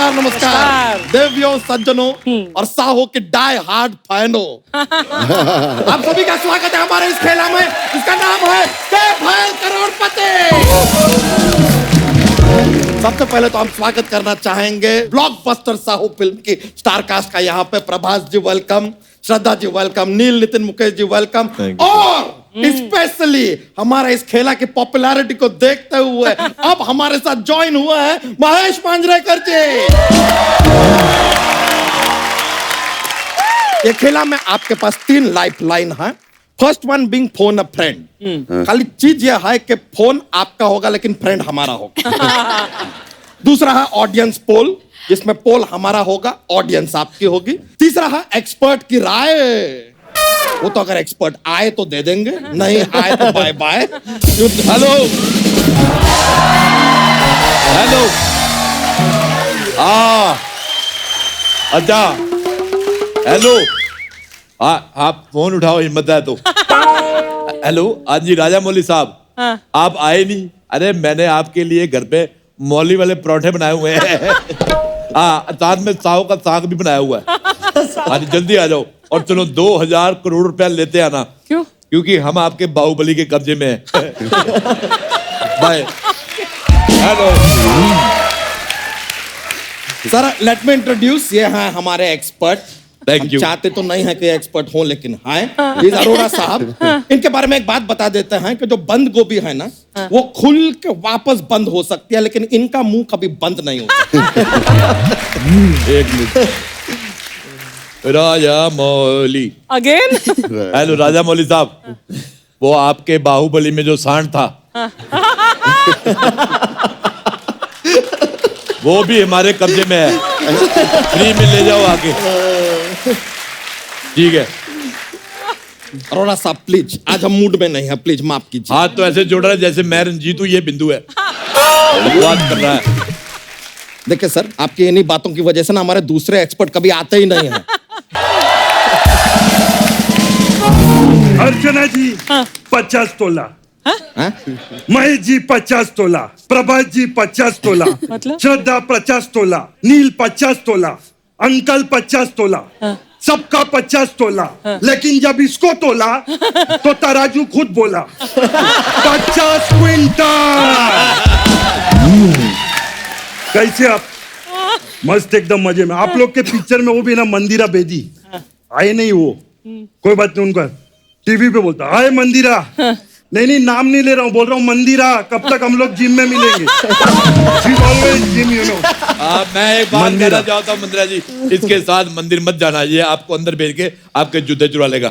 नमस्कार नमस्कार देवियों सज्जनों और साहो के डाई हार्ड फैनो। आप सभी का स्वागत है हमारे इस खेला में। इसका नाम है भैल करोड़पति। सबसे पहले तो हम स्वागत करना चाहेंगे ब्लॉकबस्टर साहो फिल्म की स्टार कास्ट का। यहाँ पे प्रभास जी वेलकम, श्रद्धा जी वेलकम, नील नितिन मुकेश जी वेलकम, और स्पेशली हमारा इस खेला की पॉपुलैरिटी को देखते हुए अब हमारे साथ ज्वाइन हुआ है महेश मांजरेकर जी। ये खेला में आपके पास 3 लाइफ लाइन है। फर्स्ट वन बीइंग फोन अ फ्रेंड। खाली चीज यह है कि फोन आपका होगा लेकिन फ्रेंड हमारा होगा। दूसरा है ऑडियंस पोल, जिसमें पोल हमारा होगा, ऑडियंस आपकी होगी। तीसरा है एक्सपर्ट की राय। वो तो अगर एक्सपर्ट आए तो दे देंगे, नहीं आए तो बाय बाय। हेलो हेलो अच्छा हेलो आप फोन उठाओ, हिम्मत है तो। हेलो हाँ जी राजा मौली साहब, आप आए नहीं। अरे मैंने आपके लिए घर पे मौली वाले परोठे बनाए हुए हैं। साथ में साव का साग भी बनाया हुआ है। हाँ जी जल्दी आ जाओ और चलो 2000 करोड़ रुपया लेते आना। क्यों? क्योंकि हम आपके बाहुबली के कब्जे में हैं। Bye. Hello sir let me introduce, ये हैं हमारे एक्सपर्ट। Thank you. चाहते तो नहीं है कि एक्सपर्ट हो लेकिन हैं। प्लीज अरोड़ा साहब, इनके बारे में एक बात बता देते हैं कि जो बंद गोभी है ना, वो खुल के वापस बंद हो सकती है लेकिन इनका मुंह कभी बंद नहीं होता। एक मिनट। राजा मौली अगेन। हेलो राजा मौली साहब, वो आपके बाहुबली में जो सांड था वो भी हमारे कब्जे में है। फ्री में ले जाओ आके। ठीक है अरोड़ा साहब प्लीज, आज हम मूड में नहीं है, प्लीज माफ कीजिए। हाथ तो ऐसे जोड़ रहा है जैसे मैं रंजीत हूँ, ये बिंदु है। बात कर रहा है। देखिए सर, आपकी इन्हीं बातों की वजह से ना हमारे दूसरे एक्सपर्ट कभी आते ही नहीं हैं। अर्चना जी 50 तोला, महेश जी 50 तोला, प्रभास जी 50 तोला, मतलब? श्रद्धा 50 तोला, नील 50 तोला, अंकल 50 तोला, सबका 50 तोला। लेकिन जब इसको तोला तो तराजू खुद बोला 50 क्विंटल। कैसे आप? मस्त एकदम मजे में। आप लोग के पिक्चर में वो भी ना मंदिरा बेदी आए नहीं, वो कोई बात नहीं, उनका टीवी पे बोलता आए मंदिरा। नहीं नाम नहीं ले रहा हूँ, बोल रहा हूँ मंदिरा। कब तक हम लोग जिम में मिलेंगे? Gym you know. मैं एक बात कहना चाहता हूँ मंदिरा जी, इसके साथ मंदिर मत जाना, ये आपको अंदर भेज के आपके जूते चुरा लेगा।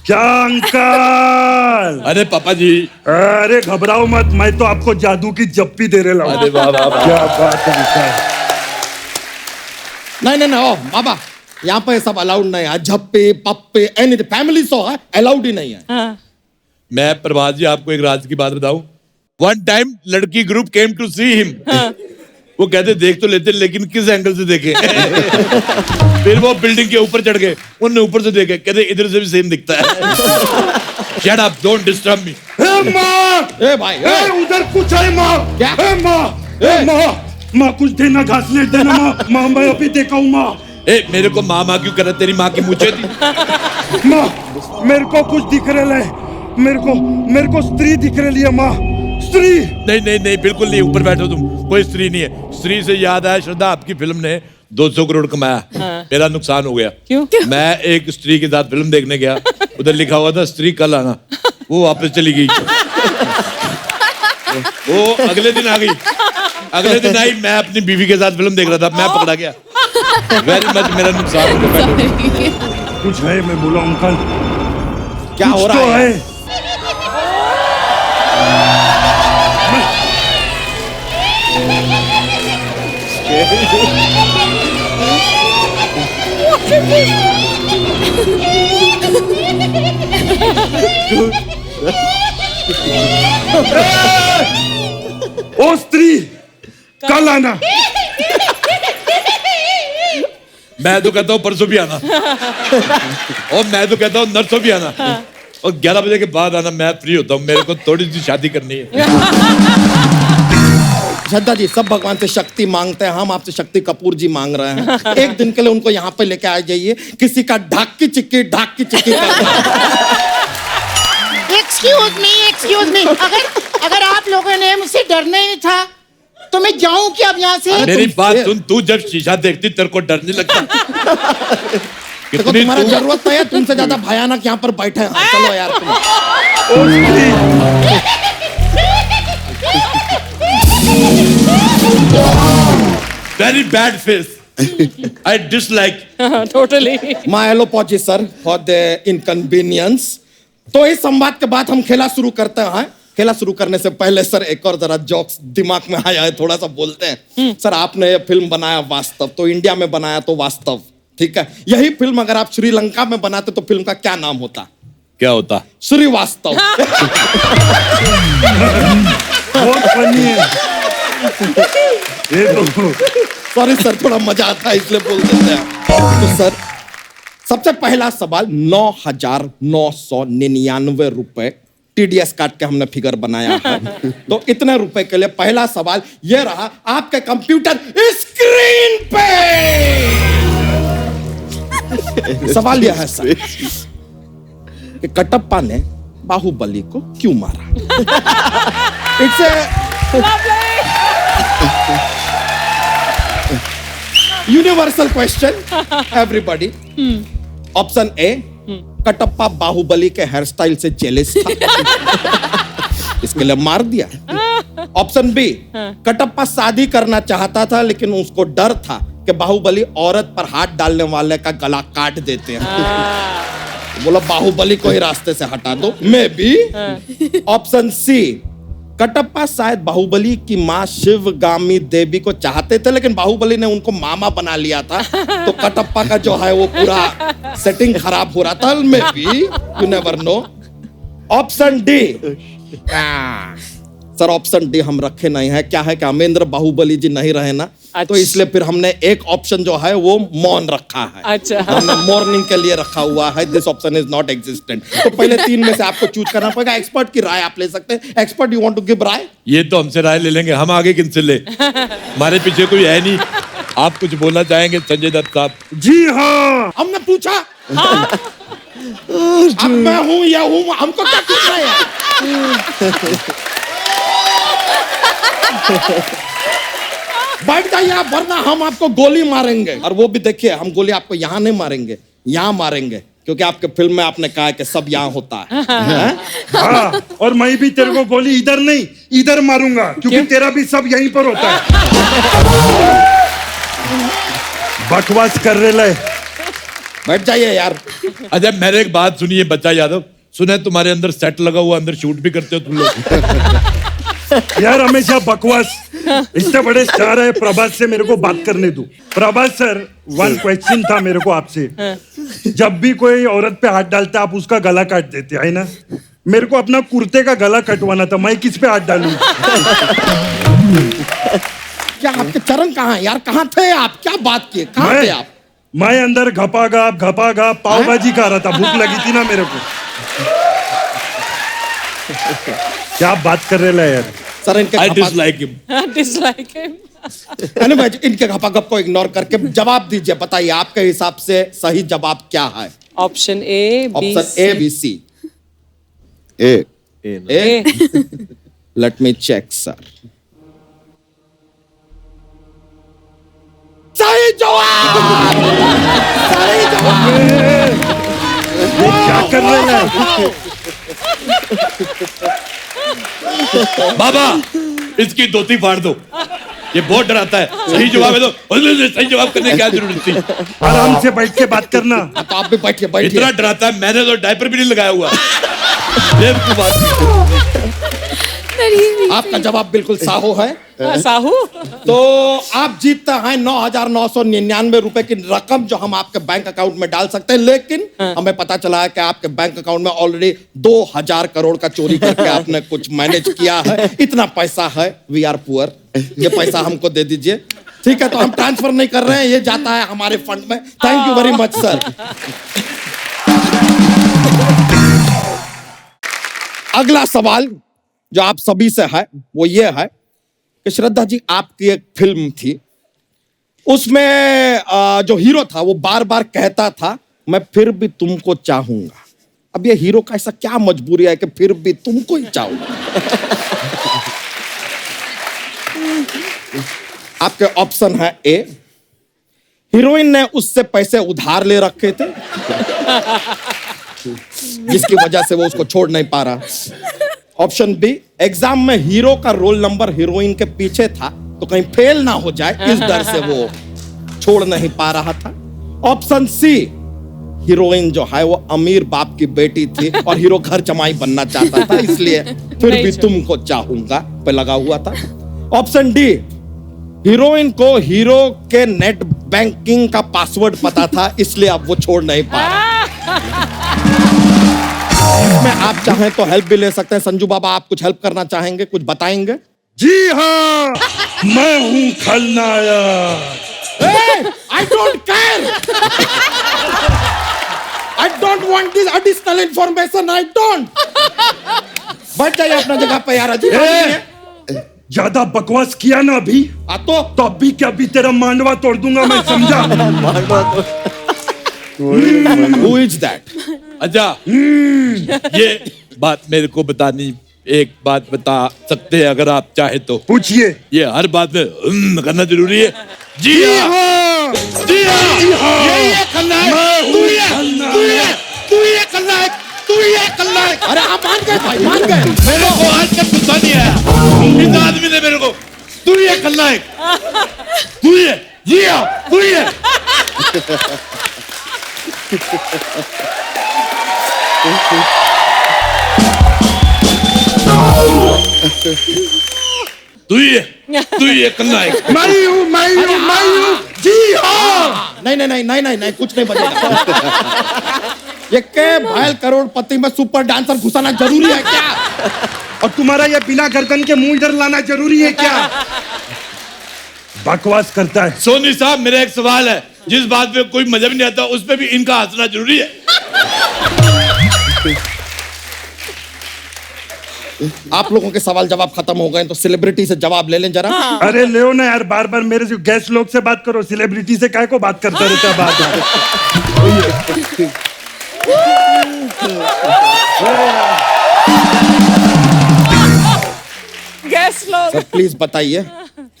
क्या अंकल? अरे पापा जी। अरे घबराओ मत, मैं तो आपको जादू की जप्पी दे रहा हूँ। अरे वाह वाह वाह। क्या बात है। नहीं ओ बाबा, यहाँ पे सब अलाउड नहीं है। झप्पे पप्पे एनीथिंग, फैमिली शो है, अलाउड ही नहीं है। मैं प्रभात जी आपको एक राज की बात बताऊं। वन टाइम लड़की group came to see him. वो कहते देख तो लेते लेकिन किस एंगल से देखें। फिर वो बिल्डिंग के ऊपर चढ़ गए, उन्होंने ऊपर से देखे, कहते इधर से भी सेम दिखता है। Shut up, don't disturb me. माँ, ए भाई, उधर कुछ है माँ। क्या? माँ कुछ देना, घास ले देना माँ। मैं अभी देखा हूँ माँ। मेरे को माँ क्यों कर रहा? तेरी माँ की मुझे थी। माँ मेरे को कुछ दिख रहा है, मेरे को स्त्री दिख रही है माँ। स्त्री? नहीं बिल्कुल नहीं, ऊपर बैठो तुम, कोई स्त्री नहीं है। स्त्री से याद आया, श्रद्धा आपकी फिल्म ने 200 करोड़ कमाया। मेरा नुकसान हो गया। क्यों? मैं एक स्त्री के साथ फिल्म देखने गया, उधर लिखा हुआ था स्त्री कल आना, वो वापस चली गई। वो अगले दिन आ गई, अगले दिन आई, मैं अपनी बीवी के साथ फिल्म देख रहा था, मैं पकड़ा गया। वेरी मच मेरा नुकसान हो गया। कुछ है, मैं बोला अंकल क्या हो रहा है? ओ स्त्री कल आना। मैं तो कहता हूँ परसों भी आना। और मैं तो कहता हूँ नरसों भी आना। और 11 बजे के बाद आना, मैं फ्री होता हूँ, मेरे को थोड़ी सी शादी करनी है। श्रद्धा जी सब भगवान से शक्ति मांगते हैं, हम आपसे शक्ति कपूर जी मांग रहे हैं। एक दिन के लिए उनको यहाँ पे लेके आ जाइए, किसी का ढाकी चिक्की एक्सक्यूज मी, अगर आप लोगों ने मुझसे डरना ही नहीं था तो मैं जाऊं क्या अब यहाँ से? मेरी बात सुन, तू जब शीशा देखती तेरे को डर नहीं लगता? देखो तुम्हारा जरूरत नहीं है, तुमसे ज्यादा भयानक यहाँ पर बैठे हैं। चलो यार तुम। Very bad face, I dislike. Totally. My एलोपॉजी सर फॉर द इनकन्वीनियंस। तो इस संवाद के बाद हम खेला शुरू करते हैं। खेला शुरू करने से पहले सर एक और जरा जोक्स दिमाग में आया है, थोड़ा सा बोलते हैं। सर आपने ये फिल्म बनाया वास्तव, तो इंडिया में बनाया तो वास्तव, ठीक है। यही फिल्म अगर आप श्रीलंका में बनाते तो फिल्म का क्या नाम होता? क्या होता? श्रीवास्तव। बहुत फनी है ये तो। सॉरी सर, थोड़ा मजा आता है इसलिए बोल देते हैं। तो सर सबसे पहला सवाल 9,999 रुपए TDS काट के हमने फिगर बनाया है। तो इतने रुपए के लिए पहला सवाल यह रहा आपके कंप्यूटर स्क्रीन पे। सवाल यह है सर कि कटप्पा ने बाहुबली को क्यों मारा? It's universal question everybody. Option A, Kattappa Baahubali के हेयर स्टाइल से जेलस था, इसके लिए मार दिया। ऑप्शन बी, कटप्पा शादी करना चाहता था लेकिन उसको डर था कि बाहुबली औरत पर हाथ डालने वाले का गला काट देते हैं, बोला बाहुबली को ही रास्ते से हटा दो। Maybe. Option C, Kattappa शायद बाहुबली की मां शिवगामी देवी को चाहते थे लेकिन बाहुबली ने उनको मामा बना लिया था, तो कटप्पा का जो है वो पूरा सेटिंग खराब हो रहा था। May be, you never know. Option D, sir option D हम रखे नहीं है। क्या है कि अमेंद्र बाहुबली जी नहीं रहे ना, तो इसलिए फिर हमने एक ऑप्शन जो है वो मौन रखा है। अच्छा। हमने मॉर्निंग के लिए रखा हुआ है। This option is not existent. तो पहले तीन में से आपको चूज करना पड़ेगा। एक्सपर्ट की राय आप ले सकते हैं। Expert, you want to give राय? ये तो हमसे राय ले लेंगे, हम आगे किनसे ले? हमारे पीछे कोई है नहीं। आप कुछ बोलना चाहेंगे संजय दत्त साहब? जी हाँ, हमने पूछा। अब मैं हूं या हूं, हमको क्या पूछना है? बैठ जाइए आप, वरना हम आपको गोली मारेंगे। और वो भी देखिए, हम गोली आपको यहाँ नहीं मारेंगे, यहाँ मारेंगे, क्योंकि आपके फिल्म में आपने कहा है कि सब यहाँ होता है। हाँ, और मैं भी तेरे को गोली इधर नहीं इधर मारूंगा, क्योंकि तेरा भी सब यहीं पर होता है। बकवास कर रहे ले। बैठ जाइए यार। अच्छा मेरे एक बात सुनिए बच्चा यादव, सुने तुम्हारे अंदर सेट लगा हुआ, अंदर शूट भी करते हो तुम लोग? यार हमेशा बकवास। इतने बड़े स्टार है, प्रभास से मेरे को बात करने दो। प्रभास सर, वन क्वेश्चन था मेरे को आपसे। जब भी कोई औरत पे हाथ डालता आप उसका गला काट देते है ना? मेरे को अपना कुर्ते का गला कटवाना था, मैं किस पे हाथ डालूं? क्या आपके चरण कहाँ है यार? कहाँ थे आप? क्या बात किए? कहाँ थे आप? मैं अंदर घपाघप पाव भाजी खा रहा था, भूख लगी थी ना मेरे को। क्या बात कर रहे हैं यार? सर इनके I dislike him. Dislike him. इनके घपाघप को इग्नोर करके जवाब दीजिए। बताइए आपके हिसाब से सही जवाब क्या है? Option A, B, option C. A, B, C. A A, let me check sir. सही जवाब! सही जवाब! ये क्या कर रहे हैं? बाबा इसकी धोती फाड़ दो, ये बहुत डराता है। सही जवाब है तो सही जवाब करने की क्या जरूरत थी? आराम से बैठ के बात करना। तो आप भी बैठिए, बैठिए। इतना डराता है, मैंने तो डायपर भी नहीं लगाया हुआ। बेवकूफ आदमी। आपका जवाब बिल्कुल साहो है। साहू? तो आप जीतते हैं 9,999 रुपए की रकम, जो हम आपके बैंक अकाउंट में डाल सकते हैं। लेकिन हमें पता चला है कि आपके बैंक अकाउंट में ऑलरेडी 2,000 करोड़ का चोरी करके आपने कुछ मैनेज किया है। इतना पैसा है, वी आर पुअर, ये पैसा हमको दे दीजिए। ठीक है, तो हम ट्रांसफर नहीं कर रहे हैं, ये जाता है हमारे फंड में। Thank you very much sir. अगला सवाल जो आप सभी से है वो ये है कि श्रद्धा जी आपकी एक फिल्म थी, उसमें जो हीरो था वो बार बार कहता था मैं फिर भी तुमको चाहूंगा। अब ये हीरो का ऐसा क्या मजबूरी है कि फिर भी तुमको ही चाहूंगा? आपके ऑप्शन है ए, हीरोइन ने उससे पैसे उधार ले रखे थे जिसकी वजह से वो उसको छोड़ नहीं पा रहा। ऑप्शन बी, एग्जाम में हीरो का रोल नंबर हीरोइन के पीछे था तो कहीं फेल ना हो जाए इस डर से वो छोड़ नहीं पा रहा था। ऑप्शन सी, हीरोइन जो है वो अमीर बाप की बेटी थी और हीरो घर जमाई बनना चाहता था इसलिए फिर भी तुमको चाहूंगा पे लगा हुआ था। ऑप्शन डी, हीरोइन को हीरो के नेट बैंकिंग का पासवर्ड पता था इसलिए अब वो छोड़ नहीं पा रहा। इसमें आप चाहें तो हेल्प भी ले सकते हैं। संजू बाबा, आप कुछ हेल्प करना चाहेंगे, कुछ बताएंगे? जी हाँ, मैं हूँ खलनायक। I don't care. I don't want this additional information. I don't. बैठ जाइए अपना जगह पे यार। ज्यादा बकवास किया ना अभी तो अभी क्या अभी तेरा मांडवा तोड़ दूंगा मैं, समझा? Who is that? अच्छा, ये बात मेरे को बतानी, एक बात बता सकते हैं अगर आप चाहे तो? पूछिए। ये हर बात में करना जरूरी है? जी हाँ, जी हाँ, ये करना है। तू ये करना है। अरे आप मान गए भाई, मान गए। मेरे को आज तक गुस्सा नहीं आया इस आदमी ने मेरे को। तू ये करना है, तू ये, जी हाँ, तू ये। तू ये करना है। मैं हूँ, जी हाँ। नहीं, कुछ नहीं बजेगा। ये के भाईल करोड़पति में सुपर डांसर घुसाना जरूरी है क्या? और तुम्हारा ये बिना गर्दन के मुंह इधर लाना जरूरी है क्या? बकवास करता है। सोनी साहब, मेरा एक सवाल है, जिस बात पे कोई मजा भी नहीं आता उस पे भी इनका हंसना जरूरी है? आप लोगों के सवाल जवाब खत्म हो गए तो सेलिब्रिटी से जवाब ले लें जरा। अरे ले ना यार, बार बार मेरे से गेस्ट लोग से बात करो, सेलिब्रिटी से काय को बात करता रहता है बात। Guess लोग। सर प्लीज बताइए,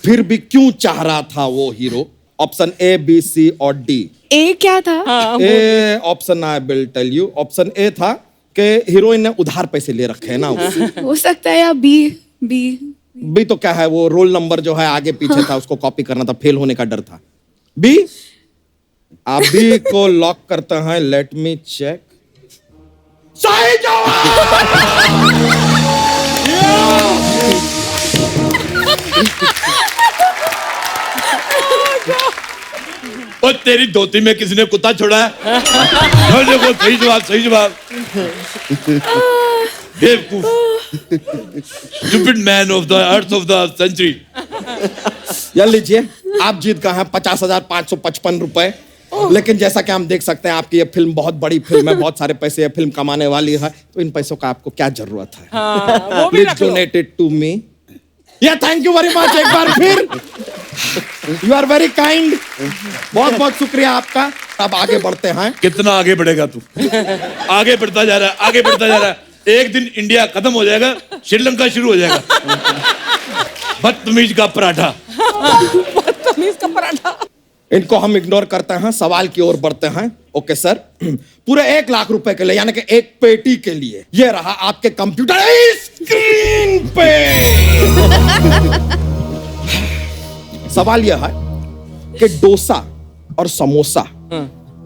फिर भी क्यों चाह रहा था वो hero? Option A, B, C और डी। ए क्या था? A option I will tell you. Option A था कि हीरोइन ने उधार पैसे ले रखे हैं ना उससे। हो सकता है, या बी। बी बी तो क्या है, वो रोल नंबर जो है आगे पीछे था उसको कॉपी करना था, फेल होने का डर था। बी, आप बी को लॉक करते हैं। Let me check. सही जवाब। और तेरी धोती में किसी ने कुत्ता छोड़ा है? देखो, सही जवाब, सही जवाब। बेवकूफ, stupid man of the earth of the century. यार लीजिए, आप जीत गए हैं 50,555 रुपए। लेकिन जैसा कि हम देख सकते हैं आपकी ये फिल्म बहुत बड़ी फिल्म है, बहुत सारे पैसे ये फिल्म कमाने वाली है, तो इन पैसों का आपको क्या जरूरत है? वो भी प्लीज रख लो। Donate it to me. या थैंक यू वेरी मच एक बार फिर। You are very kind. बहुत बहुत शुक्रिया आपका। अब आगे बढ़ते हैं। कितना आगे बढ़ेगा तू? आगे बढ़ता जा रहा है, आगे बढ़ता जा रहा है। एक दिन इंडिया खत्म हो जाएगा, श्रीलंका शुरू हो जाएगा। बदतमीज का पराठा। बदतमीज का पराठा। इनको हम इग्नोर करते हैं, सवाल की ओर बढ़ते हैं। ओके सर, पूरे 1 लाख रुपए के लिए, यानी कि एक पेटी के लिए, ये रहा आपके कंप्यूटर स्क्रीन पे। सवाल यह है कि डोसा और समोसा,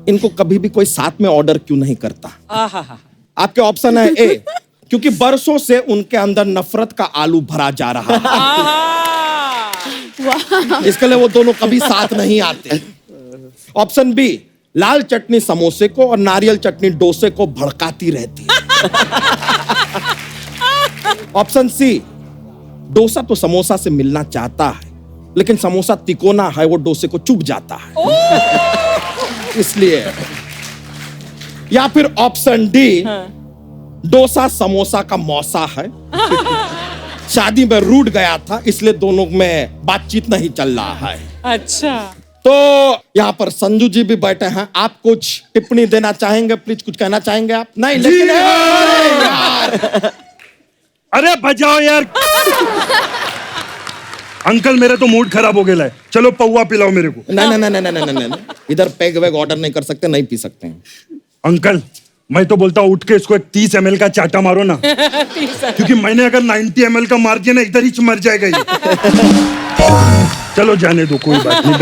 इनको कभी भी कोई साथ में ऑर्डर क्यों नहीं करता? आपके ऑप्शन है ए, क्योंकि बरसों से उनके अंदर नफरत का आलू भरा जा रहा है, इसके लिए वो दोनों कभी साथ नहीं आते। ऑप्शन बी, लाल चटनी समोसे को और नारियल चटनी डोसे को भड़काती रहती है। ऑप्शन सी, डोसा तो समोसा से मिलना चाहता है, लेकिन समोसा तिकोना है, वो डोसे को चुभ जाता है, इसलिए। या फिर ऑप्शन डी, डोसा समोसा का मौसा है, शादी में रूठ गया था, इसलिए दोनों में बातचीत नहीं चल रहा है। अच्छा। तो यहाँ पर संजू जी भी बैठे हैं, आप कुछ टिप्पणी देना चाहेंगे? प्लीज कुछ कहना चाहेंगे आप? नहीं, लेकिन अरे यार, अरे बजाओ यार। अंकल मेरा तो मूड खराब हो गया है, चलो पौवा पिलाओ मेरे को। नहीं नहीं नहीं नहीं नहीं नहीं, इधर पैग वैग ऑर्डर नहीं कर सकते, नहीं पी सकते हैं। अंकल मैं तो बोलता हूँ उठ के इसको एक 30 ml का चाटा मारो ना, क्योंकि मैंने अगर 90 ml का मार दिया ना इधर ही मर जाएगा ये। चलो जाने दो, कोई बात नहीं।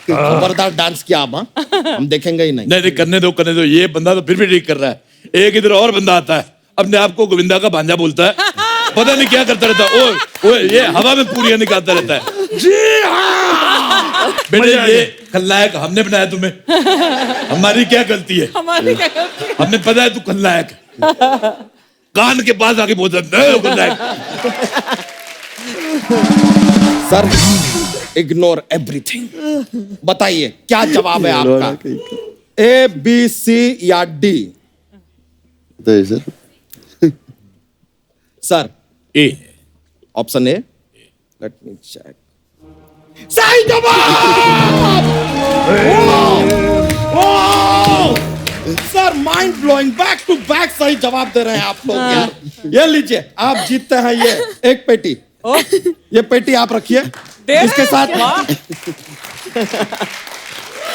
जबरदस्त डांस किया आप, हाँ? हम देखेंगे ही नहीं। नहीं करने दो, ये बंदा तो फिर भी ठीक कर रहा है। एक इधर और बंदा आता है, अपने आप को गोविंदा का भांजा बोलता है, पता नहीं क्या करता रहता है। ओए ये हवा में पूरियां निकालता रहता है। जी हाँ। बेटे ये खलनायक हमने बनाया तुम्हें, हमारी क्या गलती है? हमारी क्या गलती है? हमें पता है तू खलनायक है। कान के पास आके बोल सकते हैं खलनायक। सर इग्नोर एवरीथिंग, बताइए क्या जवाब है आपका? ए, बी, सी या डी? बताइए sir. Sir A. Option A, let me check. सही जवाब! Sir mind blowing, back to back सही जवाब दे रहे हैं आप लोग यार। ये लीजिए, आप जीतते हैं ये एक पेटी। ये पेटी आप रखिए, इसके साथ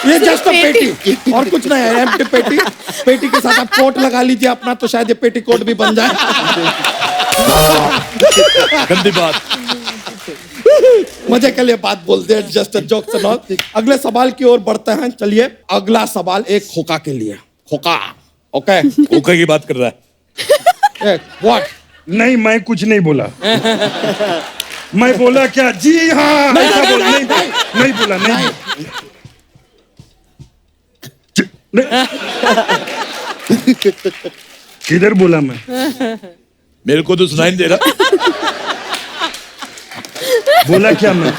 ये जस्ट पेटी और कुछ नहीं है, एम्प्टी पेटी। पेटी के साथ आप कोट लगा लीजिए अपना, तो शायद ये पेटी कोट भी बन जाए। गंदी बात। मजे के लिए बात बोलते हैं, जस्ट जोक्स एंड ऑल। अगले सवाल की ओर बढ़ते हैं। चलिए अगला सवाल एक खोका के लिए। खोका, ओके? ओके की बात कर रहा है। व्हाट? नहीं मैं कुछ नहीं बोला। मैं बोला क्या? जी हाँ। नहीं, ऐसा नहीं, बोल- नहीं, नहीं बोला, नहीं। किधर बोला मैं? मेरे को तो सुनाई नहीं दे रहा। बोला क्या मैं?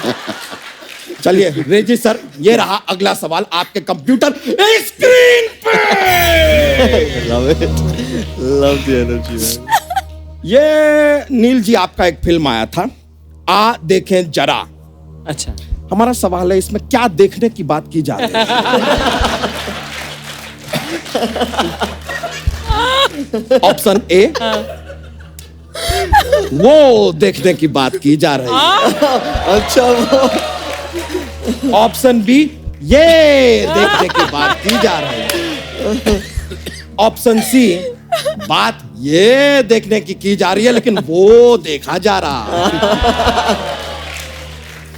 चलिए रेजी सर, ये रहा अगला सवाल आपके कंप्यूटर स्क्रीन पे। Love it, love the energy man. ये नील जी आपका एक फिल्म आया था, आ देखें जरा। अच्छा। हमारा सवाल है, इसमें क्या देखने की बात की जा रही है? ऑप्शन ए, वो देखने की बात की जा रही है। अच्छा वो ऑप्शन बी, ये देखने की बात की जा रही है। ऑप्शन सी, बात ये देखने की जा रही है लेकिन वो देखा जा रहा है।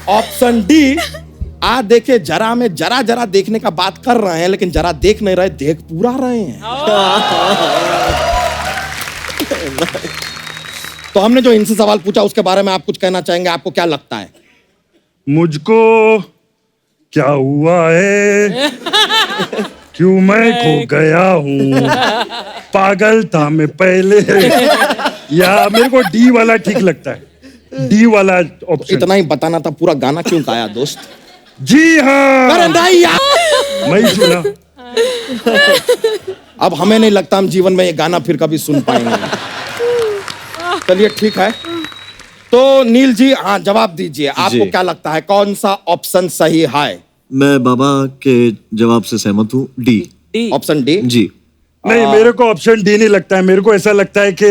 ऑप्शन डी, आ देखे जरा में जरा जरा देखने का बात कर रहे हैं लेकिन जरा देख नहीं रहे, देख पूरा रहे हैं। तो हमने जो इनसे सवाल पूछा उसके बारे में आप कुछ कहना चाहेंगे? आपको क्या लगता है? मुझको क्या हुआ है, क्यों मैं खो गया हूँ, पागल था मैं पहले, या मेरे को डी वाला ठीक लगता है। डी वाला ऑप्शन। इतना ही बताना था, पूरा गाना क्यों गाया दोस्त? जी हाँ। अरे नहीं यार, मैं ही सुना। अब हमें नहीं लगता हम जीवन में ये गाना फिर कभी सुन पाएंगे। चलिए ठीक है, तो नील जी हाँ जवाब दीजिए, आपको जी। क्या लगता है कौन सा ऑप्शन सही है? मैं बाबा के जवाब से सहमत हूँ, डी। Option D? जी। नहीं मेरे को ऑप्शन डी नहीं लगता है। मेरे को ऐसा लगता है कि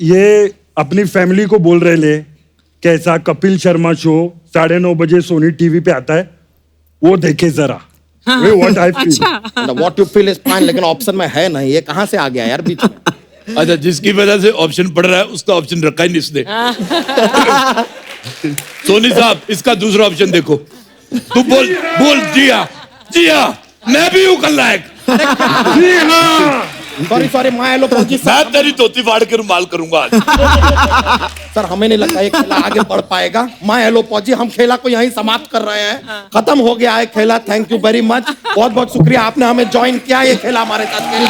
ये अपनी फैमिली को बोल रहे ले कैसा कपिल शर्मा शो 9:30 बजे सोनी टीवी पे आता है, वो देखे जरा। What I feel. What you feel is fine, लेकिन ऑप्शन में है नहीं, ये कहाँ से आ गया यार बीच में? अच्छा, जिसकी वजह से ऑप्शन पड़ रहा है उसका ऑप्शन रखा ही नहीं इसने। सोनी साहब इसका दूसरा ऑप्शन देखो। तू बोल बोल। जी हाँ मैं भी हूँ खलनायक। जी हाँ। सॉरी माय एलोपॉजी मैं तेरी धोती फाड़ के रुमाल करूंगा आज। सर, हमें नहीं लगता ये खेला आगे बढ़ पाएगा। माय एलोपॉजी, हम खेला को यहीं समाप्त कर रहे हैं। खत्म हो गया है खेला। थैंक यू वेरी मच, बहुत बहुत शुक्रिया आपने हमें ज्वाइन किया, ये खेला हमारे साथ खेला।